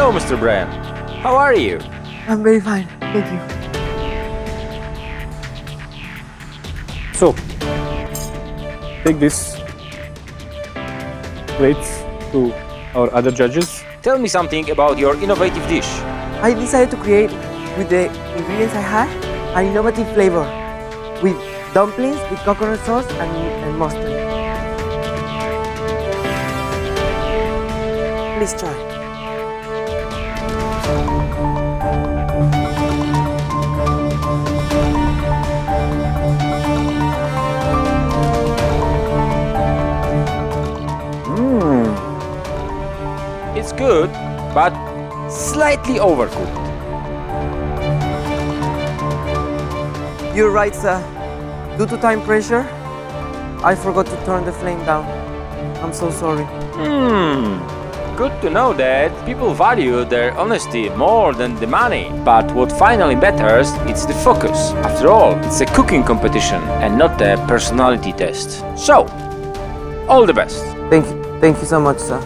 Hello, Mr. Brian. How are you? I'm very fine, thank you. So, take this plates to our other judges. Tell me something about your innovative dish. I decided to create, with the ingredients I had, an innovative flavor with dumplings with coconut sauce and mustard. Please try. It's good, but slightly overcooked. You're right, sir. Due to time pressure, I forgot to turn the flame down. I'm so sorry. Good to know that people value their honesty more than the money. But what finally matters, it's the focus. After all, it's a cooking competition and not a personality test. So, all the best. Thank you so much, sir.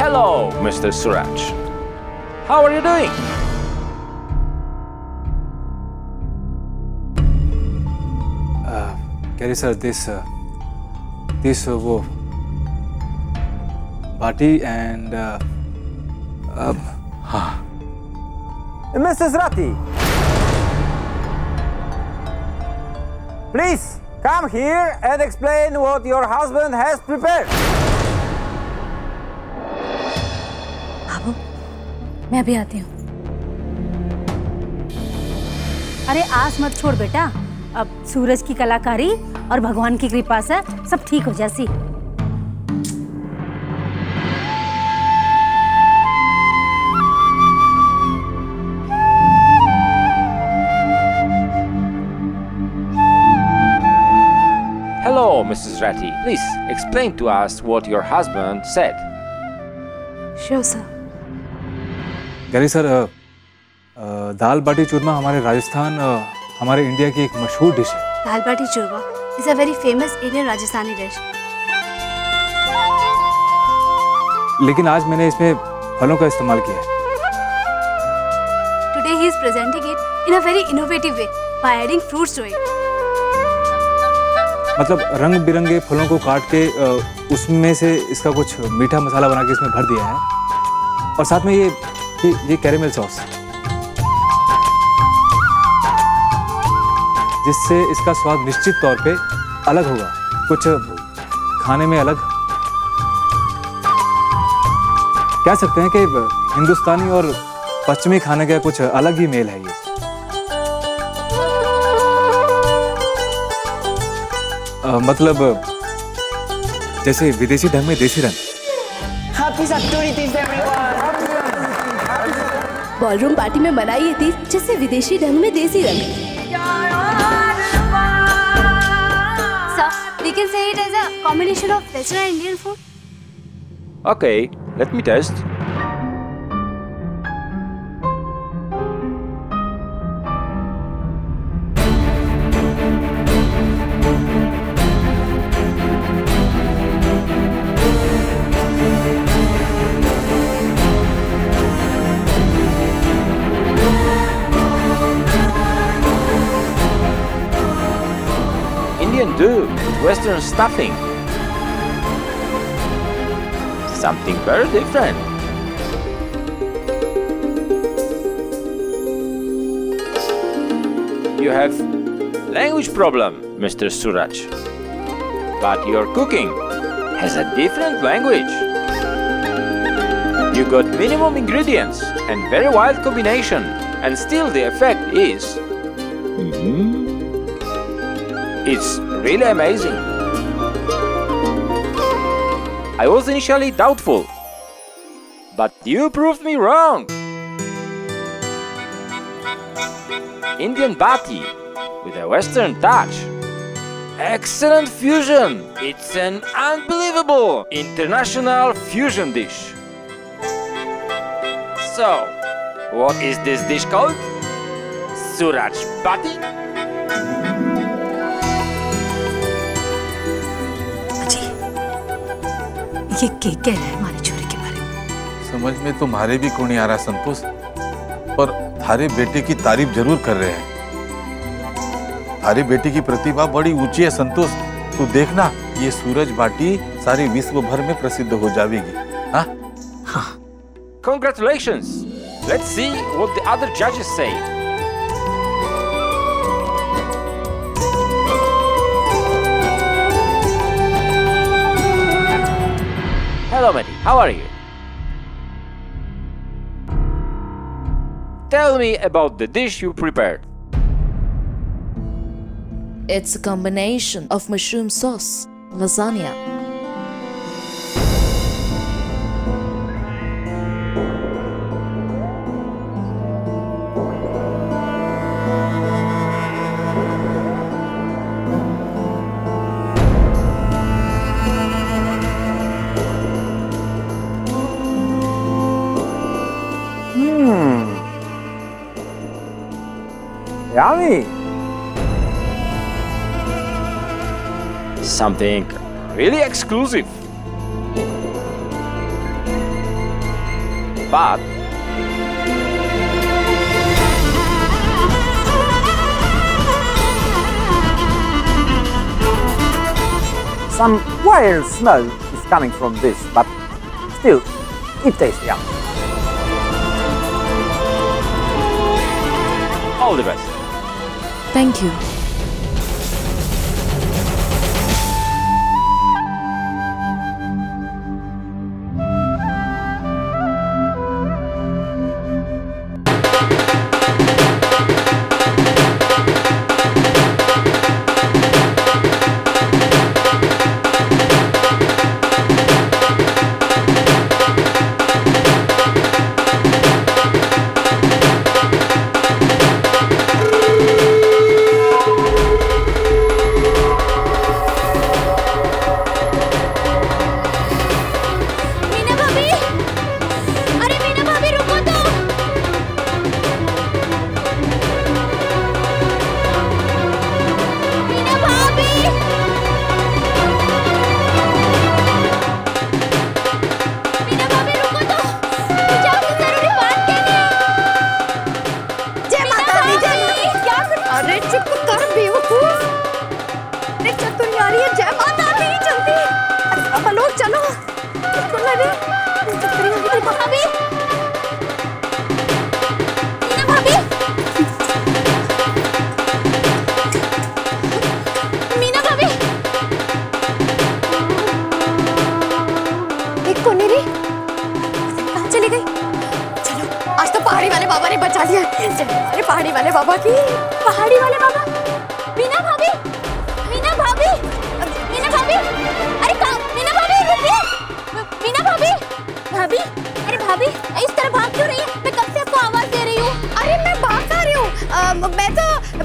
Hello, Mr. Suraj. How are you doing? Gary sir, this Bhati and Mrs. Ratti, please come here and explain what your husband has prepared. बाबू, मैं अभी आती हूँ। अरे आस मत छोड़ बेटा, अब सूरज की कलाकारी और भगवान की कृपा से सब ठीक हो जासी। Hello, Mrs. Ratti. Please explain to us what your husband said. Sure, sir. Gary sir, दाल बाटी चूरमा हमारे राजस्थान, हमारे इंडिया की एक मशहूर डिश है। दाल बाटी चूरमा is a very famous Indian Rajasthani dish. लेकिन आज मैंने इसमें फलों का इस्तेमाल किया है। Today he is presenting it in a very innovative way by adding fruits to it. मतलब रंग बिरंगे फलों को काट के उसमें से इसका कुछ मीठा मसाला बना के इसमें भर दिया है, और साथ में ये कैरेमल सॉस, जिससे इसका स्वाद निश्चित तौर पे अलग होगा, कुछ खाने में अलग। कह सकते हैं कि हिंदुस्तानी और पश्चिमी खाने का कुछ अलग ही मेल है ये। मतलब जैसे विदेशी ढंग में देसी रंग। Happy Saturities, everyone! Ballroom party में बनाई ये थी जैसे विदेशी ढंग में देसी रंग। Sir, we can say it as a combination of Western and Indian food. Okay, let me test. Indian do with Western stuffing. Something very different. You have language problem, Mr. Suraj. But your cooking has a different language. You got minimum ingredients and very wild combination, and still the effect is... It's really amazing. I was initially doubtful, but you proved me wrong. Indian bhati with a Western touch. Excellent fusion. It's an unbelievable international fusion dish. So, what is this dish called? Suraj bhati? ये क्या कह रहा है हमारी छोरी के बारे में? समझ में तुम्हारे भी क्यों नहीं आ रहा संतोष, पर थारे बेटे की तारीफ जरूर कर रहे हैं। थारे बेटे की प्रतिभा बड़ी ऊंची है संतोष। तू देखना, ये सूरज बाटी सारे विश्व भर में प्रसिद्ध हो जाएगी। हाँ, Congratulations! Let's see what the other judges say. Hello, Mehdi. How are you? Tell me about the dish you prepared. It's a combination of mushroom sauce, lasagna. Yummy. Something really exclusive. But Some wild smell is coming from this, but still, it tastes yummy. all the best. Thank you.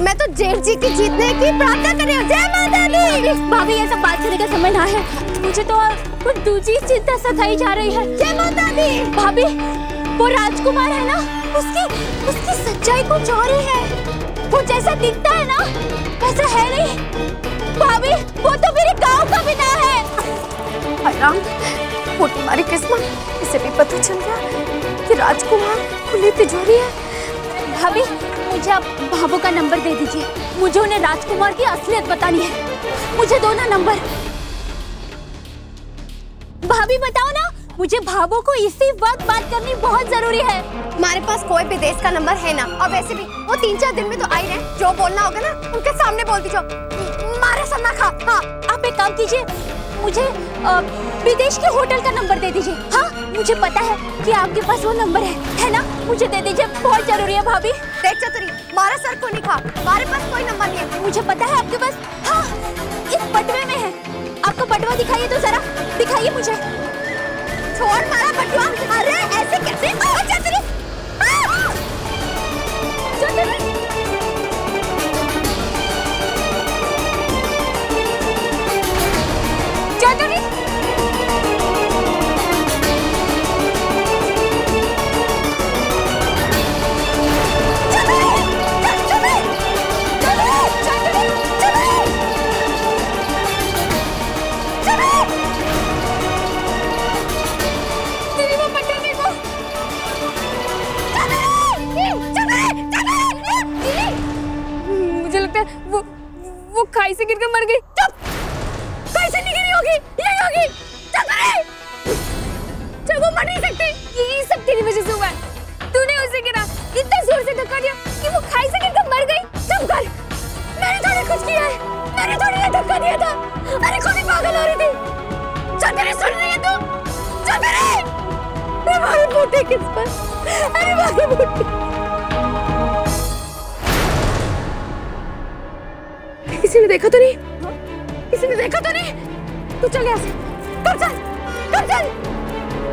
मैं तो जेठ जी की जीतने की प्रार्थना कर रही हूँ। जय माता दी। भाभी ये सब बात करने का समय ना है, मुझे तो कुछ दूसरी चिंता सताई जा रही है। जय माता दी। भाभी वो राजकुमार है ना, उसकी सच्चाई कुछ और ही है। वो जैसा दिखता है ना वैसा है नहीं। भाभी वो तो मेरे गांव का बिना है। हैरान, वो तुम्हारी किस्मत, इसे भी पता चल गया कि राजकुमार खुली तिजोरी है। भाभी मुझे आप भाभो का नंबर दे दीजिए, मुझे उन्हें राजकुमार की असलियत बतानी है। मुझे दो ना नंबर। भाभी बताओ ना, मुझे भाभो को इसी वक्त बात करनी बहुत जरूरी है। हमारे पास कोई विदेश का नंबर है ना, और वैसे भी वो 3-4 दिन में तो आ ही रहे। जो बोलना होगा ना उनके सामने बोल दीजिए। मारे सब ना खा। हाँ आप एक काम कीजिए, मुझे विदेश के होटल का नंबर दे दीजिए। हाँ मुझे पता है कि आपके पास वो नंबर है ना, मुझे दे दीजिए, बहुत जरूरी है। भाभी देख चतुरी, मारा सर को नहीं खा, हमारे पास कोई नंबर नहीं है। मुझे पता है आपके पास, हाँ इस बटवे में है। आपका बटवा दिखाइए तो जरा, दिखाइए मुझे। छोड़ मारा बटवा। अरे ऐसे कैसे? चतुरी चतुरी चतुरी खाई से गिरकर मर गई। चुप, खाई से नहीं गिरी होगी, यही होगी। चुप करे, जब वो मर नहीं सकती, ये सब तेरी वजह से हुआ है। तूने उसे गिरा, इतना जोर से धक्का दिया कि वो खाई से गिरकर मर गई। चुप कर, मैंने थोड़ी कुछ किया है, मैंने थोड़ी ये धक्का दिया था। अरे खुद ही पागल हो रही थी। चल तेरे सुन रही है तू? चल तेरे, हमारे बूटे किस पर? अरे हमारे बूटे। किसी ने देखा तो नहीं? किसी ने देखा तो नहीं? तू चल यहाँ से, कर चल, कर चल,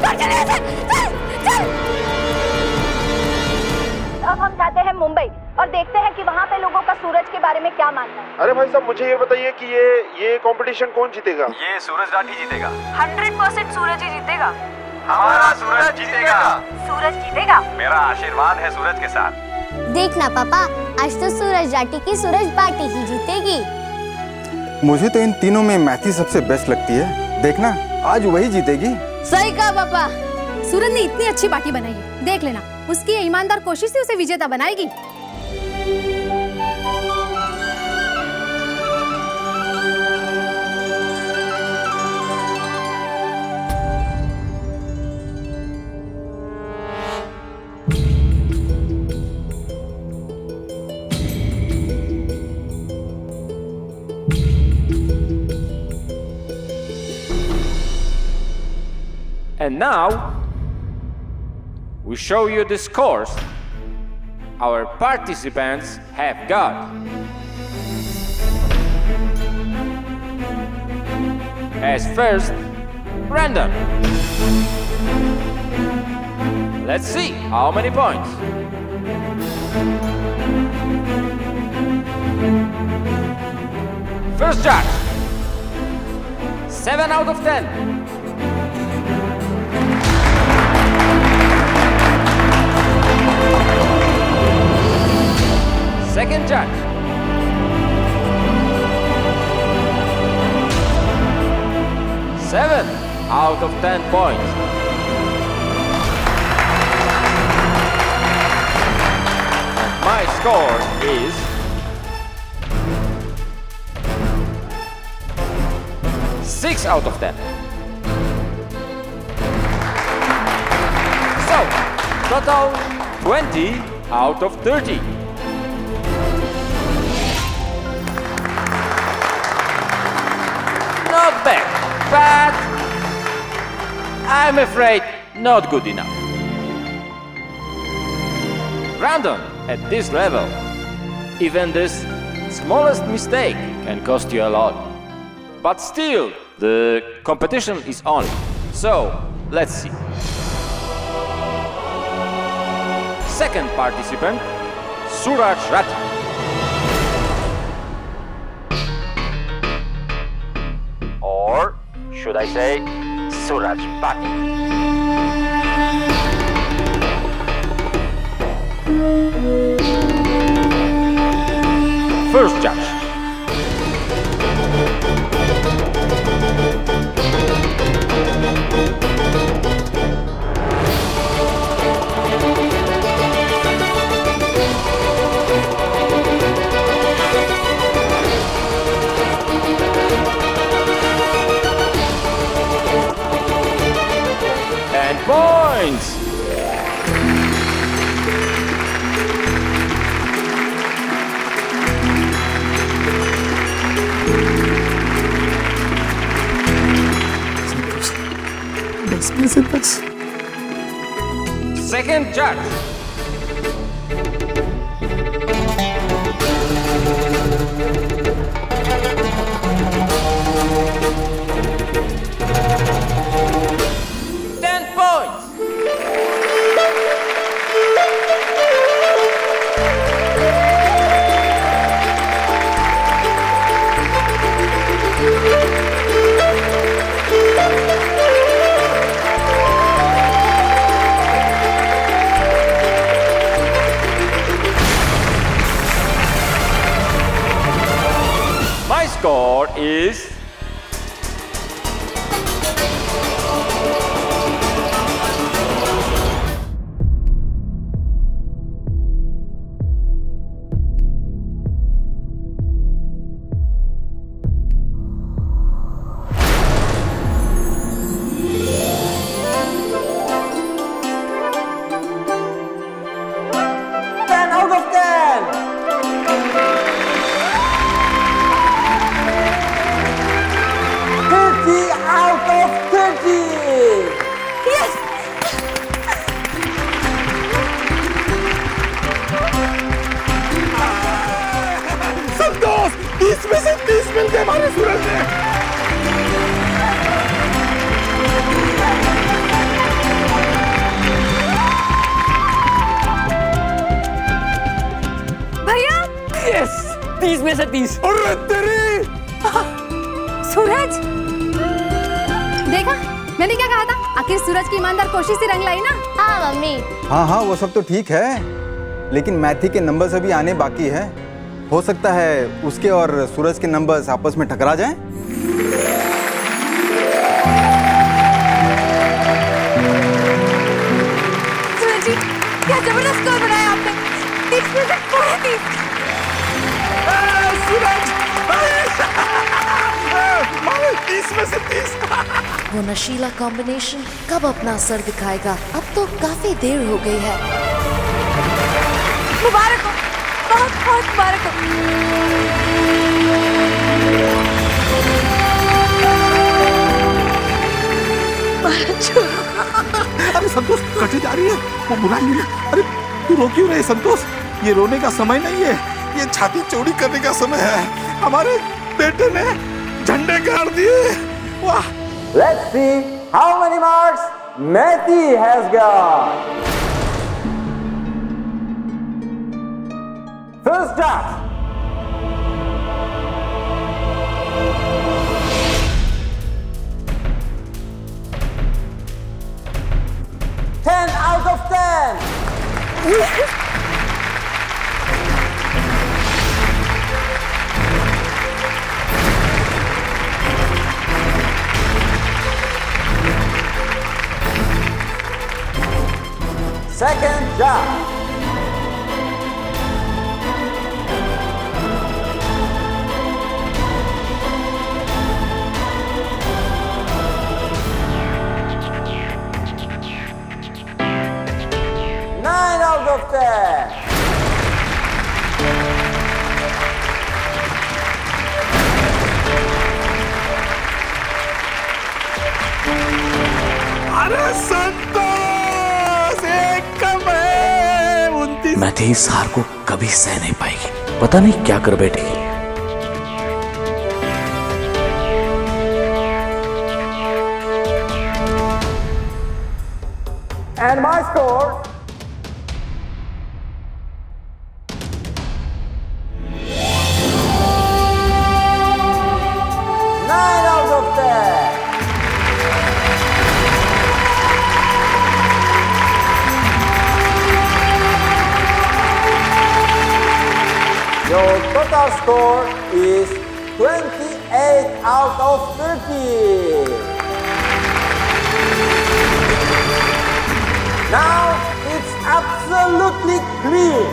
कर चल यहाँ से, चल, चल। अब हम जाते हैं मुंबई और देखते हैं कि वहाँ पे लोगों का सूरज के बारे में क्या मानना है। अरे भाई साहब, मुझे ये बताइए कि ये कंपटीशन कौन जीतेगा? ये सूरज राठी जीतेगा। 100% सूरज ही जीतेगा। हमारा सूरज जीतेगा। सूरज जीतेगा। मेरा आशीर्वाद है सूरज के साथ। देखना पापा, आज तो सूरज राठी की सूरज बाटी ही जीतेगी। मुझे तो इन तीनों में मैथी सबसे बेस्ट लगती है। देखना, आज वही जीतेगी। सही कहा पापा, सूरज ने इतनी अच्छी बाटी बनाई है, देख लेना उसकी ईमानदार कोशिश से उसे विजेता बनाएगी। And now we show you the scores our participants have got. As first, Brandon. Let's see how many points. First judge, 7 out of 10. Second judge, 7 out of 10 points. And my score is 6 out of 10. So, total 20 out of 30. Not bad, but I'm afraid not good enough. Brandon, at this level, even this smallest mistake can cost you a lot. But still, the competition is on. So, let's see. Second participant, Suraj Rathi. Or should I say, Suraj Bhati. First judge. And points! Second judge. 30 में से 30। अरे तेरी! सूरज, देखा मैंने क्या कहा था? आखिर सूरज की ईमानदार कोशिश से रंग लाई ना। हाँ मम्मी। हाँ वो सब तो ठीक है, लेकिन मैथी के नंबर्स अभी आने बाकी है। हो सकता है उसके और सूरज के नंबर्स आपस में टकरा जाएं। सूरज जी, क्या जबरदस्त स्कोर बनाया आपने। 30 में से पूरे 30। सूरज! 30 में से 30। वो नशीला कॉम्बिनेशन कब अपना असर दिखाएगा? अब तो काफी देर हो गई है। मुबारक हो, बहुत बहुत मुबारक हो। अरे संतोष, कटे जा रही है, वो बुला लिया। अरे तू रो क्यों रहे संतोष? ये रोने का समय नहीं है, ये छाती चौड़ी करने का समय है। हमारे बेटे ने झंडे गाड़ दिए। वाह! Let's see how many marks Matthew has got. First draft. 10 out of 10. Second draft. 9 out of 10. अरे संतोष, एक कम है। 29। मैथी इस हार को कभी सह नहीं पाएगी, पता नहीं क्या कर बैठेगी। And my score. 9 out of 10. Your total score is 28 out of 30. Now it's absolutely clear.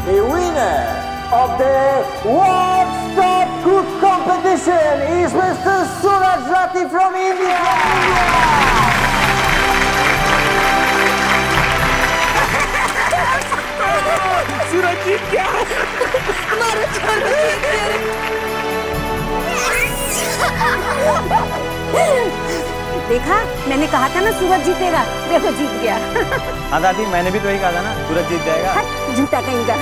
The winner of the World's Top Cook competition is Mr. Suraj Rathi from India. सूरज जी क्या? देखा, मैंने कहा था ना सूरज जीतेगा। देखो जीत गया। हाँ दादी, मैंने भी तो यही कहा था ना, सूरज जीत जाएगा। झूठा कहेगा।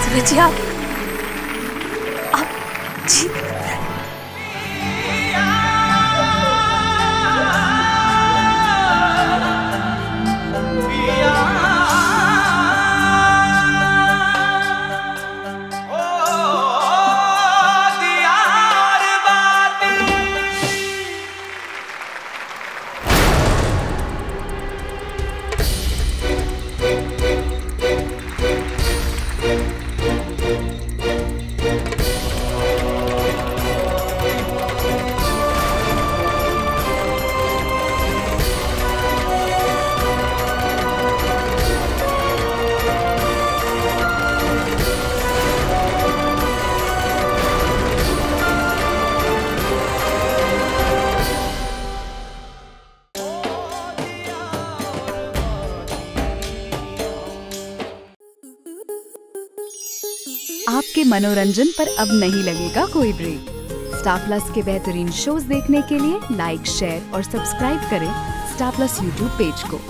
सूरज जी, आप जीत आपके मनोरंजन पर अब नहीं लगेगा कोई ब्रेक। स्टार प्लस के बेहतरीन शोज देखने के लिए लाइक, शेयर और सब्सक्राइब करें स्टार प्लस यूट्यूब पेज को।